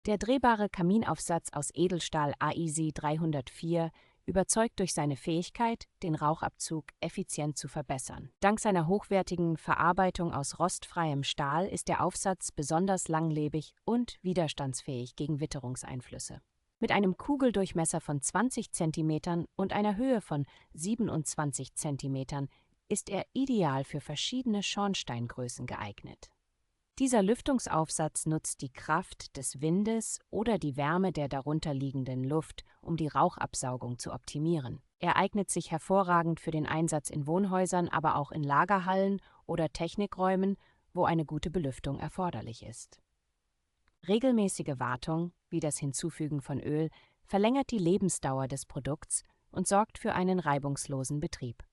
Der drehbare Kaminaufsatz aus Edelstahl AISI 304 überzeugt durch seine Fähigkeit, den Rauchabzug effizient zu verbessern. Dank seiner hochwertigen Verarbeitung aus rostfreiem Stahl ist der Aufsatz besonders langlebig und widerstandsfähig gegen Witterungseinflüsse. Mit einem Kugeldurchmesser von 20 cm und einer Höhe von 27 cm ist er ideal für verschiedene Schornsteingrößen geeignet. Dieser Lüftungsaufsatz nutzt die Kraft des Windes oder die Wärme der darunter liegenden Luft, um die Rauchabsaugung zu optimieren. Er eignet sich hervorragend für den Einsatz in Wohnhäusern, aber auch in Lagerhallen oder Technikräumen, wo eine gute Belüftung erforderlich ist. Regelmäßige Wartung, wie das Hinzufügen von Öl, verlängert die Lebensdauer des Produkts und sorgt für einen reibungslosen Betrieb.